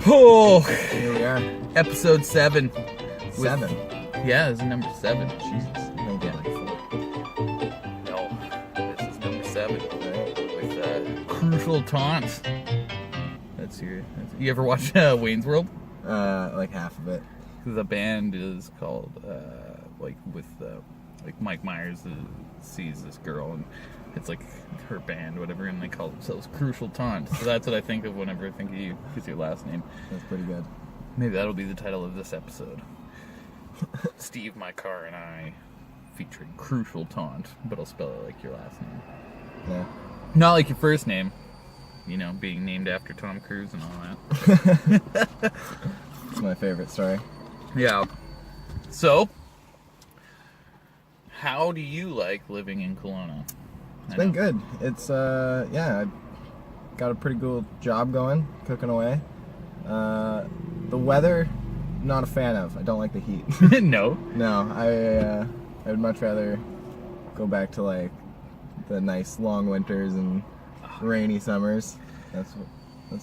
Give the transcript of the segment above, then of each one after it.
Oh, Here we are. episode 7. 7. Yeah, this is number 7. Jesus. I think Yeah. like 4. No, this is number 7 Right. with Krushel Taunt. You ever watch Wayne's World? Like half of it. The band is called Mike Myers sees this girl and it's like her band, whatever, and they call themselves Krushel Taunt. So that's what I think of whenever I think of you, because your last name. That's pretty good. Maybe that'll be the title of this episode. Steve, my car, and I, featuring Krushel Taunt, but I'll spell it like your last name. Yeah. Not like your first name, you know, being named after Tom Cruise and all that. It's my favorite story. Yeah. So, how do you like living in Cologne? It's been good. It's, I got a pretty cool job going, cooking away. The weather, not a fan of. I don't like the heat. No. No, I would much rather go back to like the nice long winters and rainy summers. That's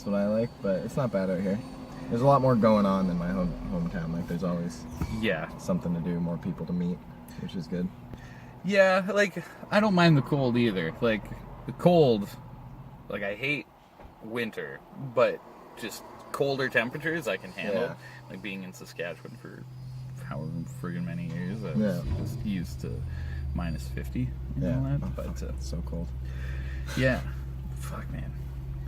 what I like, but it's not bad out here. There's a lot more going on than my hometown. Like there's always something to do, more people to meet, which is good. Yeah, like, I don't mind the cold either. Like, the cold, like, I hate winter, but just colder temperatures I can handle. Yeah. Like, being in Saskatchewan for however friggin' many years, I was just used to minus 50 and all that. Oh, But, it's so cold. yeah. Fuck, man.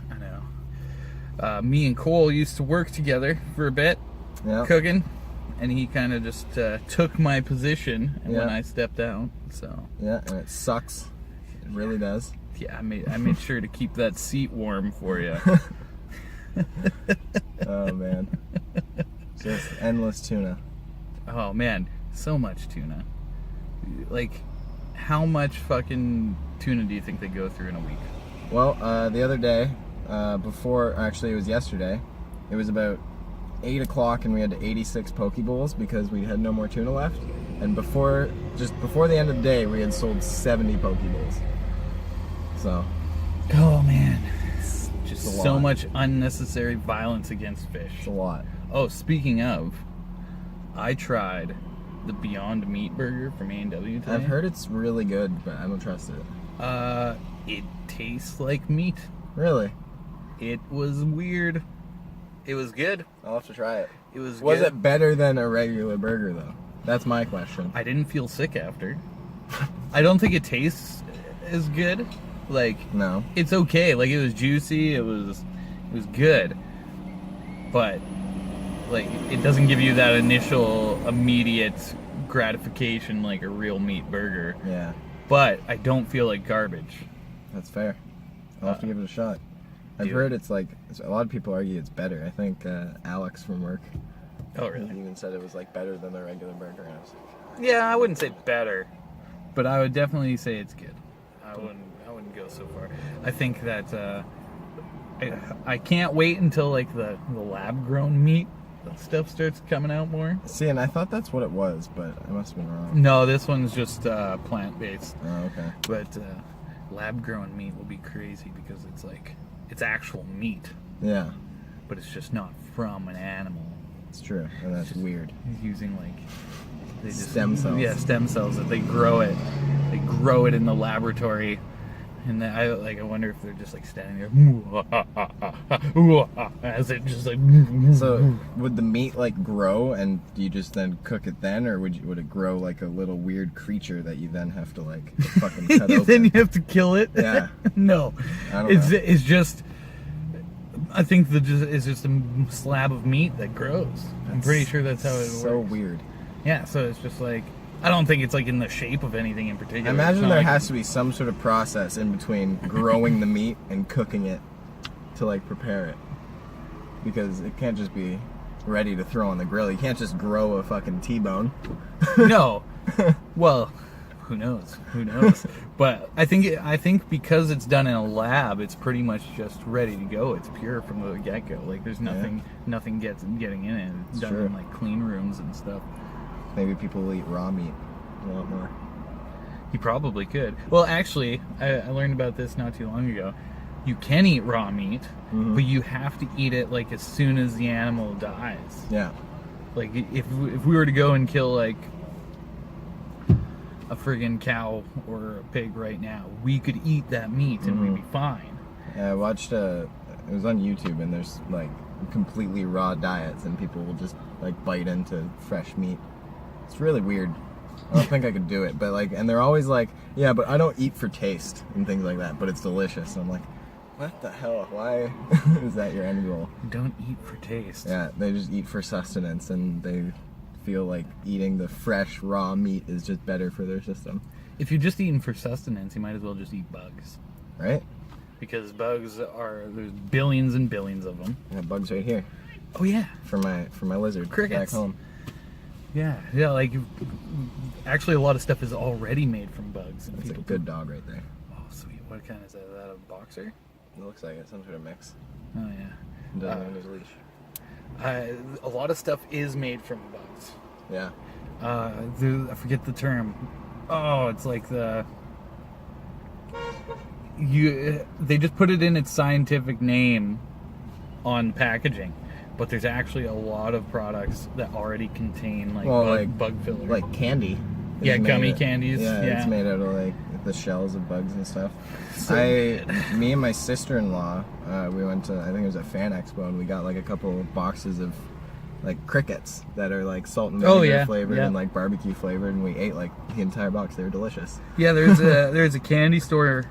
I know. Me and Cole used to work together for a bit, cooking. And he kind of just took my position when I stepped out. So yeah, and it sucks. It really does. Yeah, I made sure to keep that seat warm for you. Oh man, just endless tuna. Oh man, so much tuna. Like, how much fucking tuna do you think they go through in a week? Well, the other day, actually it was yesterday, it was about 8 o'clock and we had 86 poke bowls because we had no more tuna left. And before the end of the day, we had sold 70 poke bowls. So. Oh man, just a so lot. much unnecessary violence against fish. It's a lot. Oh, speaking of, I tried the Beyond Meat burger from A&W today. I've heard it's really good, but I don't trust it. It tastes like meat. Really? It was weird. It was good. I'll have to try it. It was Was good. it better than a regular burger, though? That's my question. I didn't feel sick after. I don't think it tastes as good. Like, No. it's okay. Like, it was juicy. It was good. But, like, it doesn't give you that initial, immediate gratification like a real meat burger. Yeah, But I don't feel like garbage. that's fair. I'll have to give it a shot. I've do heard it's like, a lot of people argue it's better. I think Alex from work Oh, really? even said it was like better than the regular burger. And I was like, Yeah, I wouldn't say better, but I would definitely say it's good. I wouldn't go so far. I think that I can't wait until like the lab grown meat stuff starts coming out more. see, and I thought that's what it was, but I must have been wrong. No, this one's just plant based, Oh, okay. but lab grown meat will be crazy because it's actual meat, Yeah, but it's just not from an animal. it's true, and that's weird. Using like Stem cells. Yeah, stem cells that they grow it. They grow it in the laboratory, and then I wonder if they're just like standing there as it just like. So, would the meat like grow, and do you just then cook it then, or would it grow like a little weird creature that you then have to like fucking cut open? Then you have to kill it. Yeah. No, I don't know. it's just. I think it's just a slab of meat that grows. I'm pretty sure that's how it works. So weird. Yeah, so it's just like, I don't think it's like in the shape of anything in particular. I imagine there has to be some sort of process in between growing the meat and cooking it to like prepare it, because it can't just be ready to throw on the grill. You can't just grow a fucking T-bone. No. Well, who knows? Who knows? But I think because it's done in a lab, it's pretty much just ready to go. It's pure from the get-go. Like there's nothing getting in it. It's done in like clean rooms and stuff. Maybe people will eat raw meat a lot more. You probably could. Well, actually, I learned about this not too long ago. you can eat raw meat, Mhm. but you have to eat it like as soon as the animal dies. Yeah. Like if we were to go and kill like a friggin' cow or a pig right now, we could eat that meat and we'd be fine. Yeah, I watched it was on YouTube, and there's like completely raw diets, and people will just like bite into fresh meat. It's really weird. I don't think I could do it, but like, and they're always like, yeah, but I don't eat for taste and things like that, but it's delicious. And I'm like, what the hell? Why is that your end goal? Don't eat for taste. Yeah, they just eat for sustenance, and they feel like eating the fresh raw meat is just better for their system. If you're just eating for sustenance, you might as well just eat bugs. Right? Because bugs there's billions and billions of them. I have bugs right here Oh yeah. for my lizard Crickets. back home. Yeah, like actually a lot of stuff is already made from bugs. And That's a people good dog right there. Oh sweet, what kind is that? Is that a boxer? It looks like it, some sort of mix. Oh yeah. It doesn't own his leash. A lot of stuff is made from bugs. Yeah. I forget the term. Oh, it's like they just put it in its scientific name on packaging, but there's actually a lot of products that already contain bug filler. Like candy. Yeah, It's gummy made- candies. Yeah, Yeah. it's made out of like the shells of bugs and stuff. So good. Me and my sister-in-law, we went to, I think it was a fan expo, and we got like a couple of boxes of like crickets that are like salt and vinegar flavored and like barbecue flavored, and we ate like the entire box. They were delicious. Yeah, there's a candy store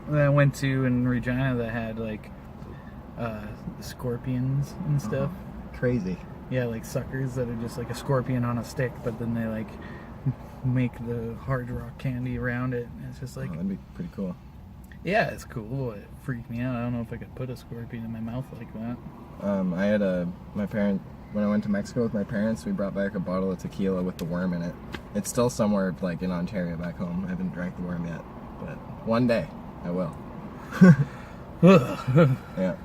that I went to in Regina that had like scorpions and stuff. Crazy. Yeah, like suckers that are just like a scorpion on a stick, but then they like make the hard rock candy around it. And it's just like, That'd be pretty cool. yeah, it's cool. It freaked me out. I don't know if I could put a scorpion in my mouth like that. I had when I went to Mexico with my parents, we brought back a bottle of tequila with the worm in it. It's still somewhere like in Ontario back home. I haven't drank the worm yet, but one day I will. Yeah.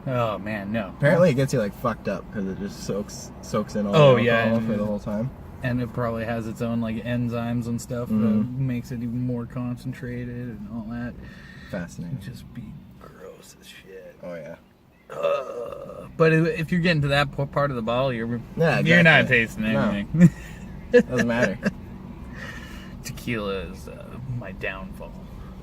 Oh man, no. Apparently it gets you like fucked up because it just soaks in all the alcohol for the whole time. And it probably has its own like enzymes and stuff that makes it even more concentrated and all that. Fascinating. It'd just be gross as shit. Oh yeah. But if you're getting to that part of the bottle, you're not exactly. tasting anything. Doesn't matter. Tequila is my downfall.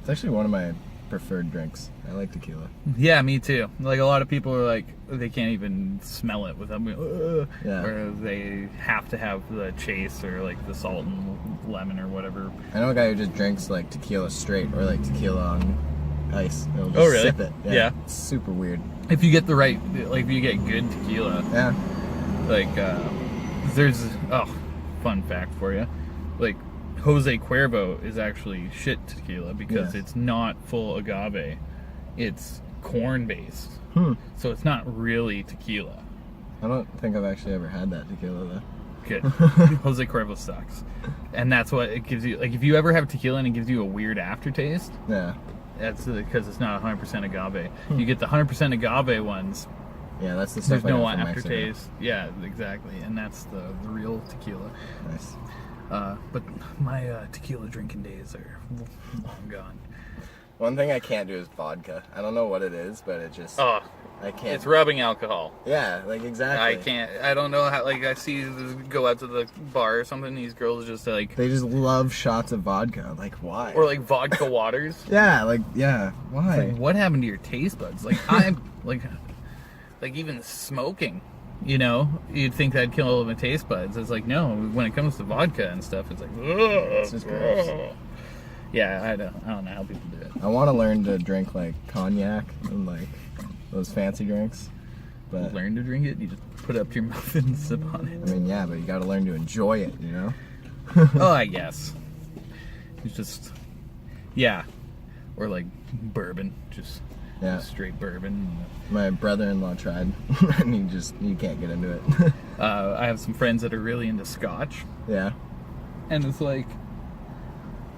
It's actually one of my preferred drinks. I like tequila. Yeah, me too. Like a lot of people are like, they can't even smell it without Yeah. or they have to have the chase or like the salt and lemon or whatever. I know a guy who just drinks like tequila straight or like tequila on ice. He'll just really? sip it. Yeah. It's super weird. If you get the right, like if you get good tequila, Yeah. like there's fun fact for you, like Jose Cuervo is actually shit tequila because Yes. it's not full agave, it's corn based, so it's not really tequila. I don't think I've actually ever had that tequila though. Good. Jose Cuervo sucks, and that's what it gives you. Like if you ever have tequila and it gives you a weird aftertaste, Yeah. that's because it's not 100% agave. You get the 100% agave ones. Yeah, that's the stuff There's I no got from Mexico. aftertaste. Yeah, exactly, and that's the real tequila. Nice. But my tequila drinking days are long gone. One thing I can't do is vodka. I don't know what it is, but it just I can't. It's rubbing alcohol. Yeah, like exactly. I can't. I don't know how. Like I see go out to the bar or something. These girls just like, They just love shots of vodka. Like why? or like vodka waters. yeah, why? Like, what happened to your taste buds? Like I'm like even smoking. You know, you'd think that'd kill my taste buds. It's like no. When it comes to vodka and stuff, it's like It's just gross. Yeah, I don't know how people do it. I want to learn to drink like cognac and like those fancy drinks, but Learn to drink it. You just put it up to your mouth and sip on it. I mean, yeah, but you got to learn to enjoy it, you know? Oh, I guess. It's just, yeah. Or like bourbon, just Yeah. straight bourbon. My brother-in-law tried, and you can't get into it. I have some friends that are really into scotch, Yeah. and it's like,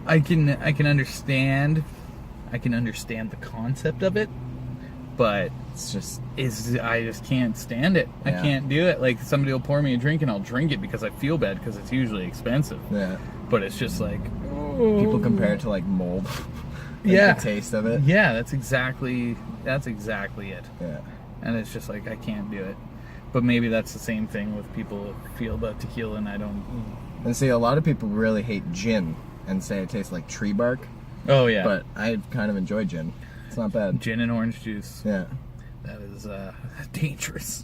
I can understand the concept of it, but It's just, I just can't stand it. I Yeah. can't do it. Like somebody will pour me a drink and I'll drink it because I feel bad because it's usually expensive. yeah. But it's just like People compare it to like mold. Yeah. The taste of it. Yeah, that's exactly it. Yeah. And it's just like, I can't do it. But maybe that's the same thing with people who feel about tequila, and I don't. And see, a lot of people really hate gin and say it tastes like tree bark. Oh yeah. But I kind of enjoy gin. It's not bad. Gin and orange juice. Yeah. That is a dangerous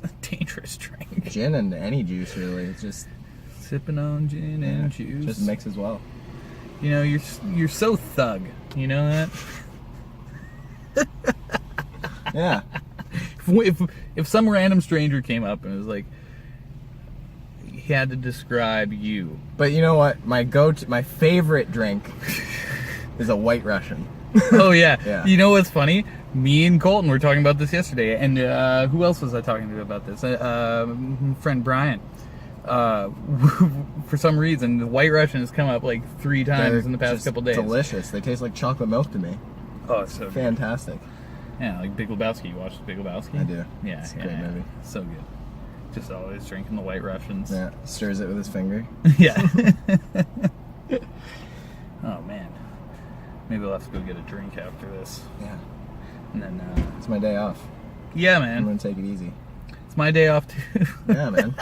drink. Gin and any juice, really. It's just Sipping on gin and juice. just mixes well. You know, you're so thug. You know that? Yeah. If some random stranger came up and was like, he had to describe you. But you know what? My favorite drink is a White Russian. Oh yeah. Yeah. You know what's funny? Me and Colton were talking about this yesterday, and who else was I talking to about this? Friend Brian. For some reason, the White Russian has come up like 3 times They're in the past just couple days. delicious. They taste like chocolate milk to me. Oh, it's so good. Fantastic. Yeah, like Big Lebowski. You watched Big Lebowski? I do. Yeah, It's a great movie. So good. Just always drinking the White Russians. Yeah, stirs it with his finger. Yeah. Oh man, maybe we'll have to go get a drink after this, Yeah. and then. It's my day off. Yeah, I'm man. gonna take it easy. It's my day off too. Yeah, man.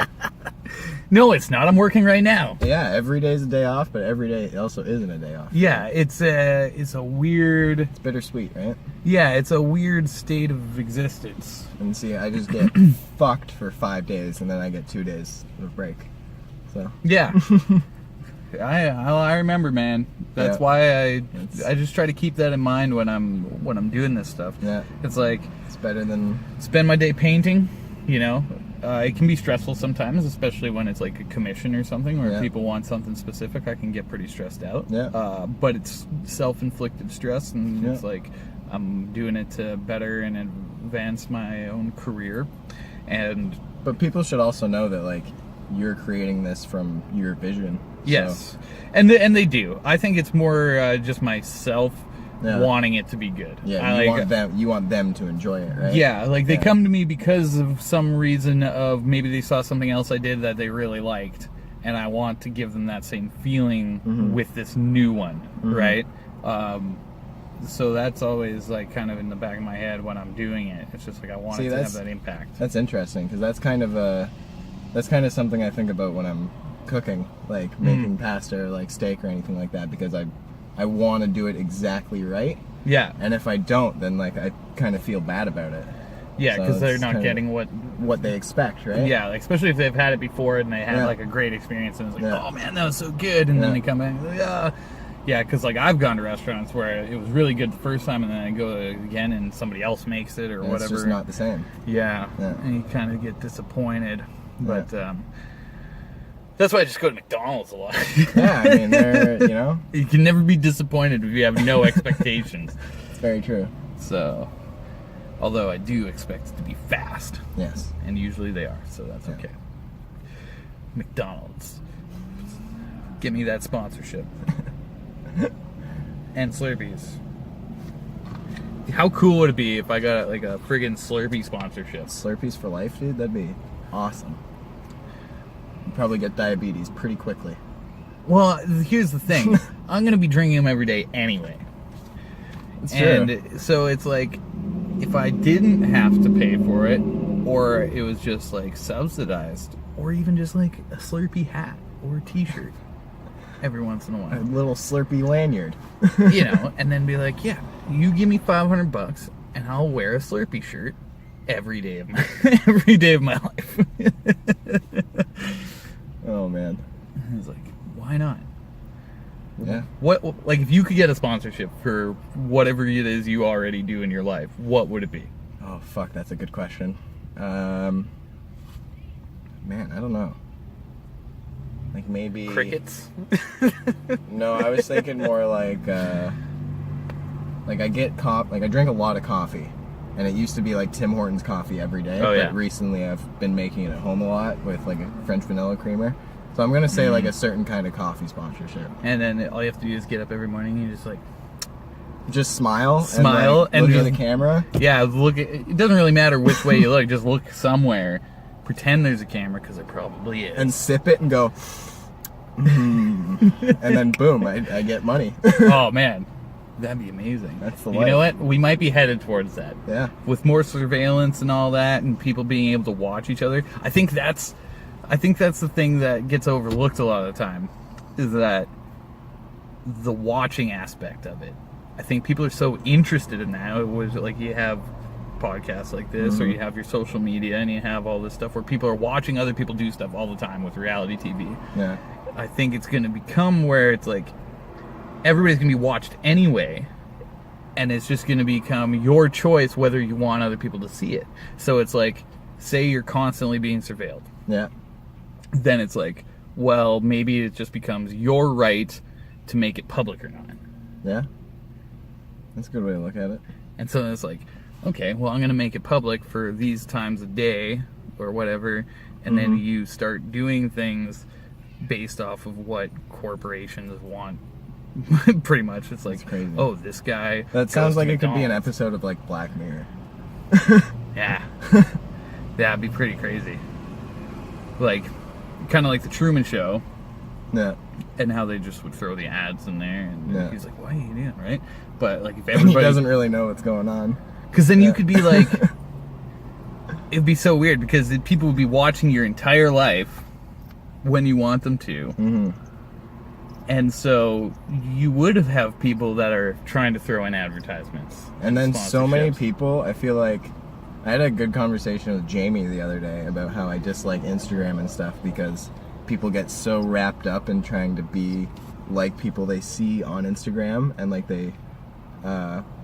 No, it's not. I'm working right now. Yeah, every day's a day off, but every day also isn't a day off. Yeah, it's a weird. It's bittersweet, right? Yeah, it's a weird state of existence. And see, I just get fucked for 5 days, and then I get 2 days of break. So Yeah. I remember, man. That's Yeah. why I just try to keep that in mind when I'm doing this stuff. yeah, It's like it's better than spend my day painting, you know. It can be stressful sometimes, especially when it's like a commission or something, or if Yeah. people want something specific. I can get pretty stressed out. Yeah. But it's self-inflicted stress, and Yeah. it's like I'm doing it to better and advance my own career. And But people should also know that like you're creating this from your vision. yes, and they do. I think it's more just myself Yeah. wanting it to be good. Yeah, I you want them to enjoy it, right? Yeah, like they Yeah. come to me because of some reason of maybe they saw something else I did that they really liked, and I want to give them that same feeling with this new one, right? So that's always like kind of in the back of my head when I'm doing it. It's just like I want See, it to have that's- that impact. That's interesting because that's kind of something I think about when I'm cooking, like making pasta or like steak or anything like that, because I want to do it exactly right, Yeah, and if I don't, then like I kind of feel bad about it. yeah, So because they're it's not kinda getting what they expect, right? Yeah, like, especially if they've had it before and they had Yeah. like a great experience and it's like, Yeah. oh man, that was so good, and then Yeah. they come back, like, yeah, because like I've gone to restaurants where it was really good the first time, and then I go again and somebody else makes it or And whatever. It's just not the same. Yeah, Yeah. and you kind of get disappointed, but that's why I just go to McDonald's a lot. Yeah, I mean, they're, you know, You can never be disappointed if you have no expectations. it's very true. So, although I do expect it to be fast, Yes. and usually they are, so that's Yeah. okay. McDonald's, give me that sponsorship. And Slurpees. How cool would it be if I got like a friggin' Slurpee sponsorship? Slurpees for life, dude. That'd be awesome. You'd probably get diabetes pretty quickly. Well, here's the thing. I'm gonna be drinking them every day anyway. It's true. And so it's like, if I didn't have to pay for it, or it was just like subsidized, or even just like a Slurpee hat or a t-shirt every once in a A while, little Slurpee lanyard. you know, and then be like, yeah, you give me $500 and I'll wear a Slurpee shirt every day of my life. Oh man. I was like, why not? Yeah. What, like, if you could get a sponsorship for whatever it is you already do in your life, what would it be? Oh fuck, that's a good question. Man, I don't know. Like maybe Crickets? No, I was thinking more like I drink a lot of coffee, and it used to be like Tim Hortons coffee every day. Oh, yeah. But recently I've been making it at home a lot with like a French vanilla creamer. So I'm gonna say like a certain kind of coffee sponsorship. And then all you have to do is get up every morning and you just like, Just smile, Smile and, like, look and at the camera. yeah, look at, it doesn't really matter which way you look, just look somewhere, pretend there's a camera, because there probably is. And sip it and go, and then boom, I get money. Oh man, That'd be amazing. That's the You life. know what? We might be headed towards that. Yeah. With more surveillance and all that, and people being able to watch each other. I think that's the thing that gets overlooked a lot of the time, is that the watching aspect of it. I think people are so interested in that. It was like you have podcasts like this, or you have your social media, and you have all this stuff where people are watching other people do stuff all the time with reality TV. Yeah. I think it's going to become where it's like everybody's going to be watched anyway, and it's just going to become your choice whether you want other people to see it. So it's like, say you're constantly being surveilled. Yeah. Then it's like, well, maybe it just becomes your right to make it public or not. Yeah. That's a good way to look at it. And so it's like, okay, well, I'm going to make it public for these times a day or whatever, and then you start doing things based off of what corporations want. Pretty much. It's like, crazy. oh, this guy That goes sounds to like it could be an McDonald's. episode of like Black Mirror. Yeah. That'd be pretty crazy. Like, kind of like the Truman Show, Yeah. and how they just would throw the ads in there, and Yeah. he's like, what are you doing, right? But like, if He everybody doesn't really know what's going on. because then you Yeah. could be like, it'd be so weird because people would be watching your entire life when you want them to. Mm-hmm. And so you would have people that are trying to throw in advertisements. And then so many sponsorships. people, I feel like I had a good conversation with Jamie the other day about how I dislike Instagram and stuff because people get so wrapped up in trying to be like people they see on Instagram, and like they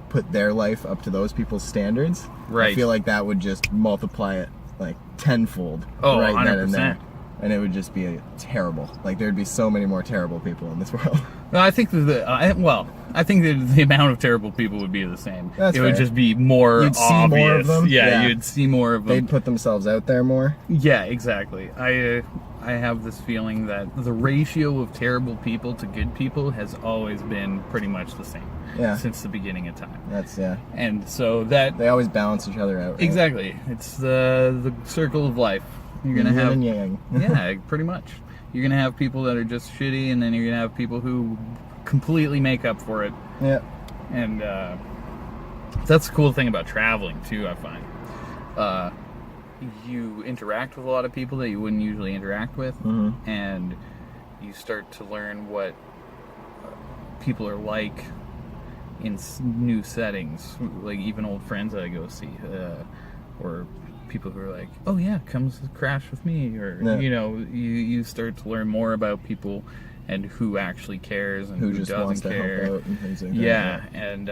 put their life up to those people's standards. Right. I feel like that would just multiply it like tenfold Oh, right then and 100%. there. And it would just be terrible. Like there'd be so many more terrible people in this world. No, I think I think that the amount of terrible people would be the same. That's it would fair. just be more You'd see obvious. more of them? Yeah, Yeah. you'd see more of them. They'd put themselves out there more. Yeah, exactly. I have this feeling that the ratio of terrible people to good people has always been pretty much the same. Yeah. Since the beginning of time. That's, yeah. And so that They always balance each other out. Right? exactly. It's the circle of life. You're gonna Yin have and yang. yeah, pretty much. You're gonna have people that are just shitty, and then you're gonna have people who completely make up for it. Yeah. And that's the cool thing about traveling too, I find. You interact with a lot of people that you wouldn't usually interact with, and you start to learn what people are like in new settings, like even old friends that I go see, or people who are like, oh yeah, come crash with me, or Yeah. you know, you start to learn more about people and who actually cares and Who who just doesn't wants to care. help out and things like Yeah, and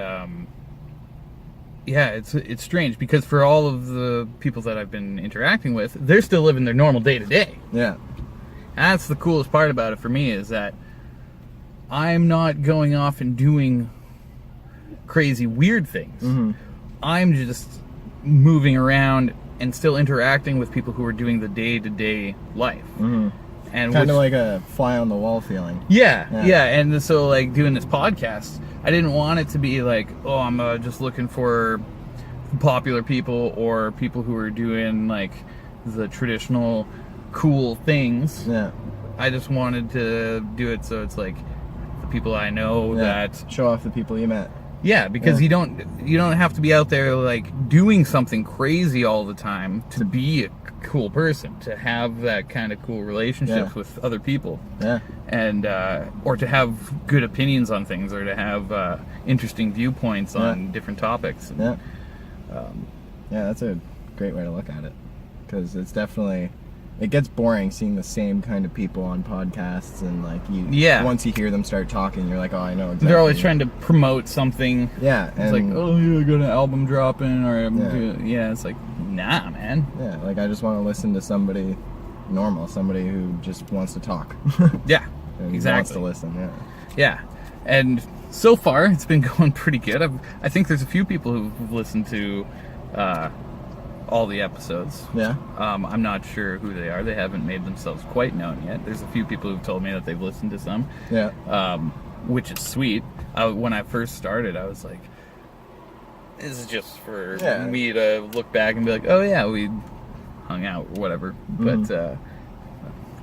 yeah, it's strange because for all of the people that I've been interacting with, they're still living their normal day to day. that. That's the coolest part about it for me, is that I'm not going off and doing crazy weird things. I'm just moving around and still interacting with people who are doing the day to day life. And Kind which- of like a fly on the wall feeling. yeah, and so like doing this podcast, I didn't want it to be like, oh, I'm just looking for popular people or people who are doing like the traditional cool things. Yeah. I just wanted to do it so it's like the people I know Yeah. that Show off the people you met. yeah, because Yeah. you don't have to be out there like doing something crazy all the time to be a cool person, to have that kind of cool relationships Yeah. with other people. Yeah. And or to have good opinions on things, or to have interesting viewpoints on different topics. Yeah. Yeah, that's a great way to look at it. Because it's definitely, it gets boring seeing the same kind of people on podcasts, and like you. Yeah. Once you hear them start talking, you're like, oh, I know exactly. They're always trying to promote something. Yeah, It's like, and oh, yeah, I got an album dropping, or Yeah. yeah, it's like, nah, man. yeah, like I just want to listen to somebody normal, somebody who just wants to talk. Yeah, and wants exactly. to listen. Yeah. Yeah, and so far it's been going pretty good. I think there's a few people who've listened to all the episodes. Yeah. I'm not sure who they are. They haven't made themselves quite known yet. There's a few people who've told me that they've listened to some, Yeah. which is sweet. When I first started, I was like, this is just for Yeah. me to look back and be like, oh yeah, we hung out or whatever. But,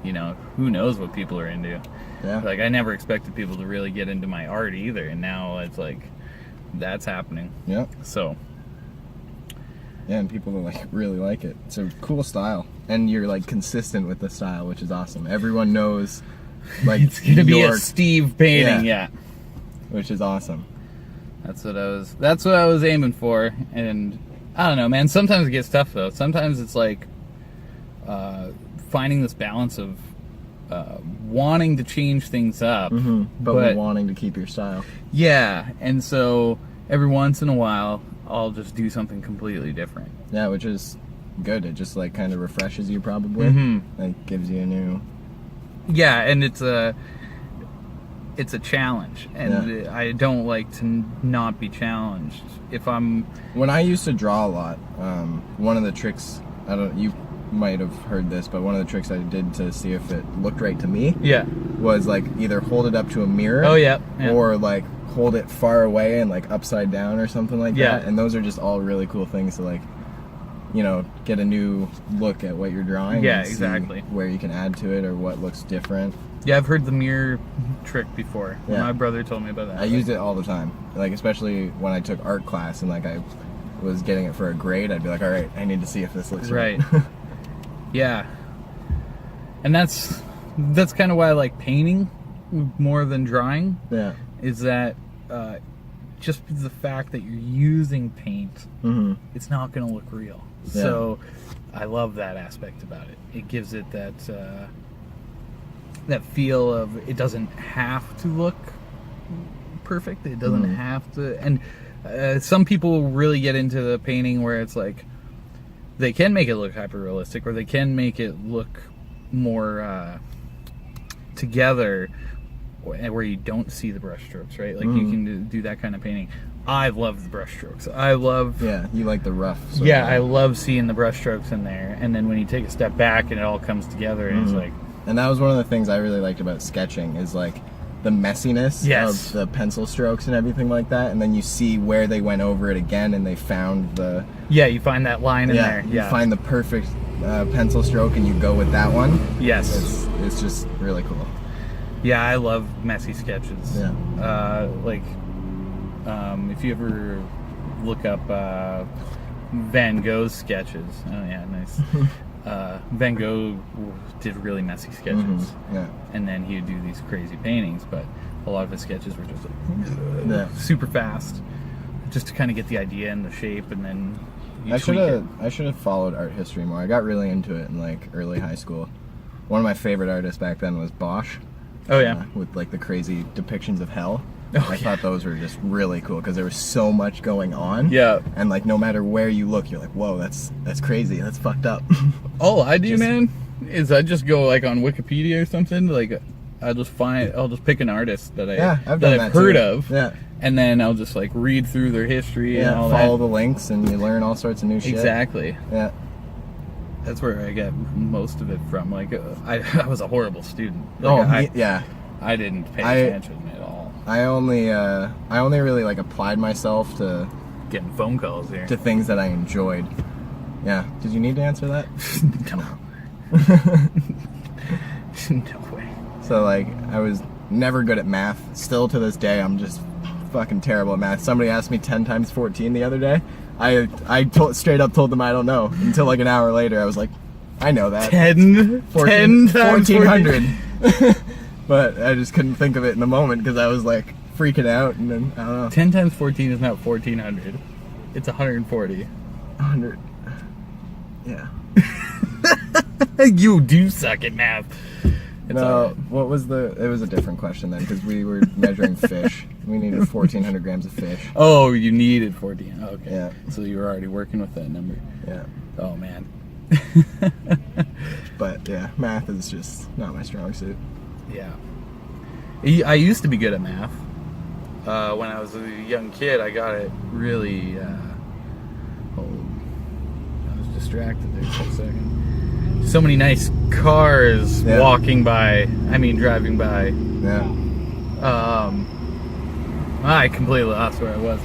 you know, who knows what people are into. Yeah. Like, I never expected people to really get into my art either, and now it's like, that's happening. Yeah. So Yeah, and people like really like it. It's a cool style, and you're like consistent with the style, which is awesome. Everyone knows, like, it's gonna be a your- Steve painting, yeah. which is awesome. That's what I was aiming for, and I don't know, man. Sometimes it gets tough though. Sometimes it's like finding this balance of wanting to change things up, But wanting to keep your style. yeah. And so every once in a while, I'll just do something completely different. Yeah, which is good. It just like kind of refreshes you, probably. Like gives you a new. Yeah, and it's a challenge, and I don't like to not be challenged. If I'm When I used to draw a lot, one of the tricks, you might have heard this, but one of the tricks I did to see if it looked right to me was like either hold it up to a mirror. Oh yeah. Or like hold it far away and like upside down or something like that. And those are just all really cool things to like, you know, get a new look at what you're drawing. Yeah, and see exactly. where you can add to it or what looks different. Yeah, I've heard the mirror trick before. Yeah. My brother told me about that. I used it all the time, like especially when I took art class and like I was getting it for a grade. I'd be like, all right, I need to see if this looks right. Yeah, and that's kind of why I like painting more than drawing. Yeah. Is that just the fact that you're using paint, it's not going to look real. Yeah. So I love that aspect about it. It gives it that that feel of it doesn't have to look perfect. It doesn't have to. And some people really get into the painting where it's like they can make it look hyper realistic, or they can make it look more together, where you don't see the brush strokes, right? Like you can do that kind of painting. I love the brush strokes. I love. Yeah, you like the rough. Yeah, I love seeing the brush strokes in there, and then when you take a step back and it all comes together, and it's like. And that was one of the things I really liked about sketching is like the messiness of the pencil strokes and everything like that, and then you see where they went over it again and they found the. Yeah, you find that line in there. You find the perfect pencil stroke and you go with that one. Yes. It's just really cool. Yeah, I love messy sketches. Yeah. If you ever look up Van Gogh's sketches. Oh yeah, nice. Van Gogh did really messy sketches. Yeah. And then he would do these crazy paintings, but a lot of his sketches were just like super fast, just to kind of get the idea and the shape, and then you tweak it. I should have followed art history more. I got really into it in like early high school. One of my favorite artists back then was Bosch. Oh yeah. With like the crazy depictions of hell. Oh, I thought those were just really cool because there was so much going on. Yeah. And like no matter where you look, you're like, whoa, that's crazy. That's fucked up. All I do, man, is I just go like on Wikipedia or something. Like I'll just pick an artist that I've heard of. Yeah. And then I'll just like read through their history and all follow the links and you learn all sorts of new shit. Exactly. Yeah. That's where I get most of it from. Like I was a horrible student. Like, I didn't pay attention at all. I only really like applied myself to getting phone calls here. To things that I enjoyed. Yeah. Did you need to answer that? No. No way. So like I was never good at math. Still to this day I'm just fucking terrible at math. Somebody asked me 10 times 14 the other day. I straight up told them I don't know. Until like an hour later I was like, I know that. 10 times 1400. But I just couldn't think of it in the moment because I was like freaking out, and then I don't know. 10 times 14 is not 1400. It's 140. 100. Yeah. You do suck at math. It's no, right. What was it was a different question then because we were measuring fish. We needed 1,400 grams of fish. Oh, you needed 14. Okay. Yeah. So you were already working with that number. Yeah. Oh man. But yeah, math is just not my strong suit. Yeah. I used to be good at math. When I was a young kid, I got it really. I was distracted there for a second. So many nice cars driving by. Yeah. I completely lost where I was.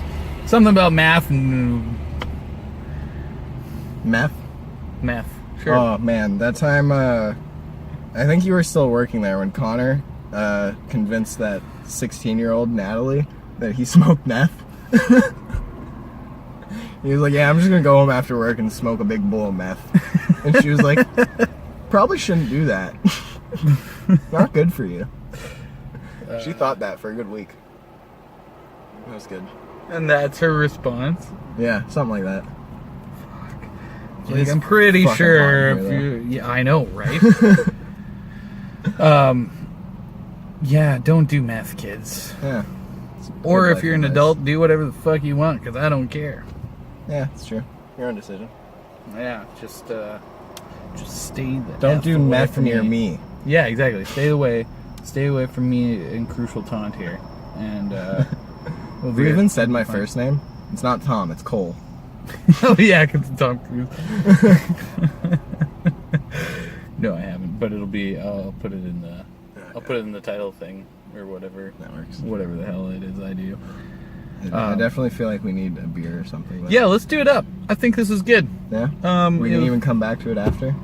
Something about math and. Math? Math, sure. Oh man, that time, I think you were still working there when Connor convinced that 16-year-old Natalie that he smoked meth. He was like, yeah, I'm just gonna go home after work and smoke a big bowl of meth. And she was like, probably shouldn't do that. Not good for you. She thought that for a good week. That was good. And that's her response. Yeah, something like that. Like, I'm pretty fucking sure hot if here, you... Yeah, I know, right? Yeah, don't do meth, kids. Yeah. Or if you're an adult, do whatever the fuck you want, because I don't care. Yeah, it's true. Your own decision. Yeah, just stay the Don't F do away meth from near me. Yeah, exactly. Stay away from me and Krushel Taunt here. And we'll Have you even said my first name? It's not Tom, it's Cole. Oh yeah, because it's Tom Cruise. No, I haven't, but it'll be. I'll put it in the. I'll put it in the title thing or whatever. That works. Whatever the hell it is, I do. I definitely feel like we need a beer or something. Yeah, let's do it up. I think this is good. Yeah. We you can know- even come back to it after.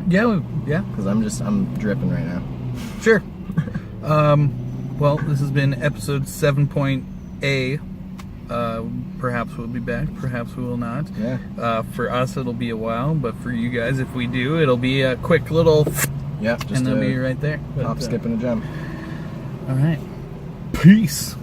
Yeah, yeah, Because I'm dripping right now. sure. Well, this has been episode 7.A. Perhaps we'll be back. Perhaps we will not. Yeah. For us, it'll be a while, but for you guys, if we do, it'll be a quick little, Yep. Just and they'll a be right there. hop, skip, and a jump. All right. Peace.